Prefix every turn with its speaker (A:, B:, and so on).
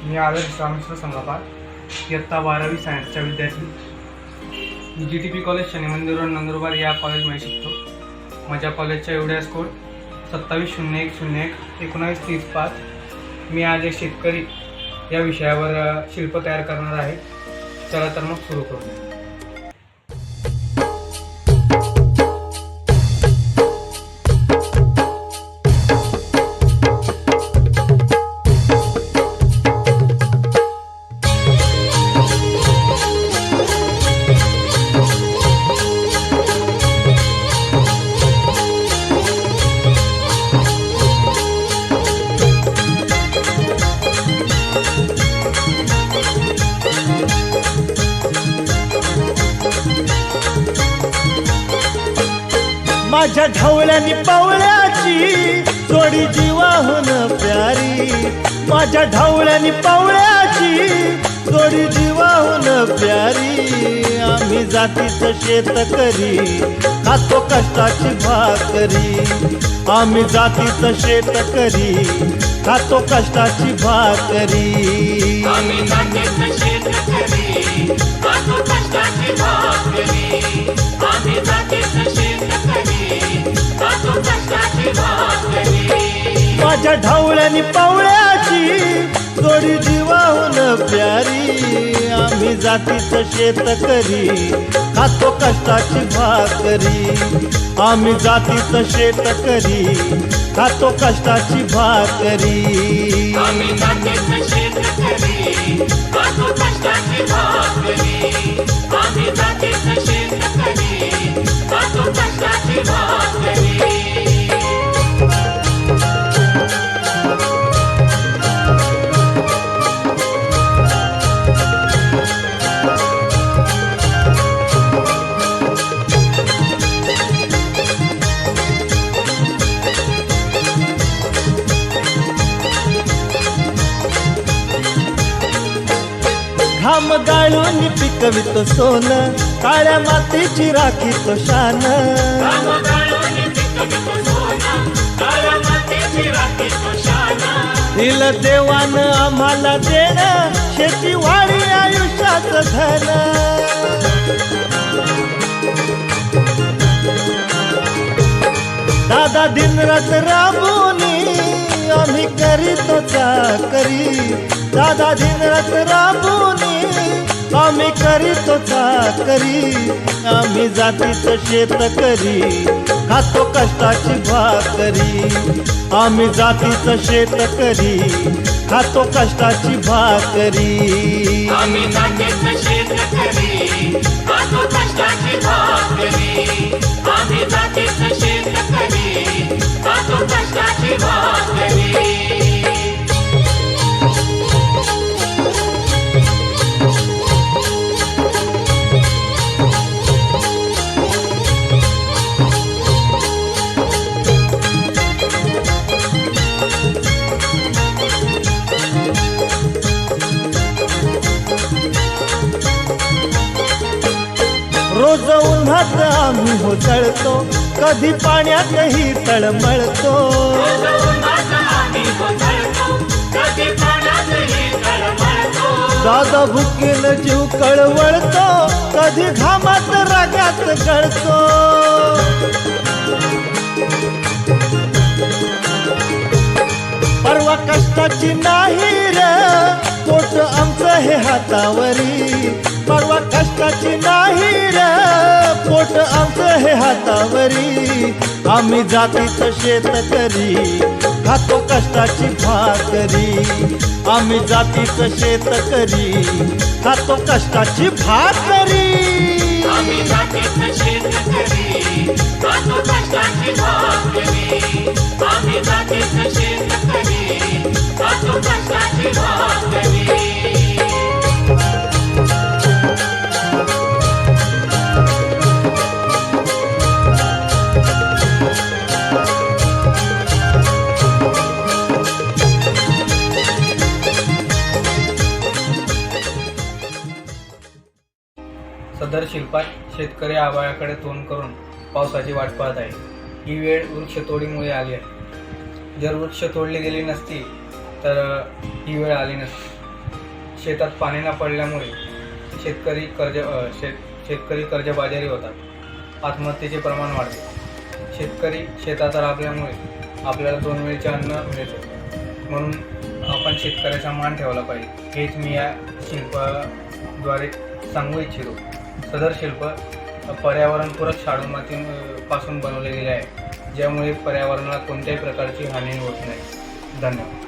A: मी आदर्श रामेश्वर संगापार, इयत्ता 12वी सायन्सचा विद्यार्थी. मी GTP कॉलेज शनी मंदिर रोड नंदुरबार या कॉलेजमध्ये शिकतो. माझ्या कॉलेजचा एवढ्याच कोड 2701011935. मी आज एक शेतकरी या विषयावर शिल्प तयार करणार आहे. चला तर मग सुरू करू.
B: माझ्या ढवळ्यानी पावळ्याची जोडी जीवाहून प्यारी. माझ्या ढवळ्यानी पावळ्याची जोडी जीवाहून प्यारी. आम्ही जातीचं शेतकरी खातो कष्टाची भाकरी. आम्ही जातीचं शेतकरी खातो कष्टाची भाकरी.
C: आम्ही जातीचं शेतकरी खातो कष्टाची भाकरी. आम्ही जातीचं शेतकरी खातो कष्टाची भाकरी.
B: माझ्या ढवळ्यानी पावळ्याची जोडी जीवाहून प्यारी. आम्ही जातीचं शेतकरी खातो कष्टाची भाकरी. आम्ही जातीचं शेतकरी खातो कष्टाची भाकरी.
C: आम्ही जातीचं शेतकरी खातो कष्टाची भाकरी. आम्ही जातीचं शेतकरी खातो कष्टाची भाकरी.
B: घाम गाळून पिकवितो सोनं, काळ्या मातीची राखीतो शान. दिलं देवानं आम्हाला देणं, शेती वाढी आयुष्याचं धन. दादा दिनरात राबूनी आम्ही करीतो चाकरी. दादा दिनरात राबूनी आम्ही करीतो चाकरी. आम्ही जातीचं शेतकरी खातो कष्टाची भाकरी. आम्ही जातीचं शेतकरी खातो कष्टाची भाकरी.
C: आम्ही जातीचं शेतकरी खातो कष्टाची भाकरी. आम्ही जातीचं शेतकरी खातो कष्टाची भाकरी.
B: रोज उन्हात आम्ही हो जळतो, कधी पाण्यातही तळमळतो. दादा भुकेनं जीव कळवळतो, कधी घामात रागात गळतो. परवा कष्टाची नाही रे पोट आमचं हे हातावरी. परवा कष्टाची नाही रे पोट आमचं हे हातावरी. आम्ही जातीचं शेतकरी खातो कष्टाची भाकरी. आम्ही जातीचं शेतकरी खातो कष्टाची भाकरी.
C: आम्ही जातीचं शेतकरी खातो कष्टाची भाकरी. आम्ही जातीचं शेतकरी खातो कष्टाची भाकरी.
A: सदर शिल्पात शेतकरी आभाळाकडे तोंड करून पावसाची वाट पाहत आहे. ही वेळ वृक्षतोडीमुळे आली आहे. जर वृक्ष तोडली गेली नसती तर ही वेळ आली नसती. शेतात पाणी न पडल्यामुळे शेतकरी कर्जबाजारी होतात, आत्महत्येचे प्रमाण वाढते. शेतकरी शेतात राबल्यामुळे आपल्याला 2 वेळचे अन्न मिळते, म्हणून आपण शेतकऱ्याचा मान ठेवला पाहिजे. हेच मी या शिल्पाद्वारे सांगू इच्छितो. सदर शिल्प पर्यावरणपूरक शाडू मातीपासून बनवले गेले आहे, ज्यामुळे पर्यावरणाला कोणत्याही प्रकारची हानी होत नाही. धन्यवाद.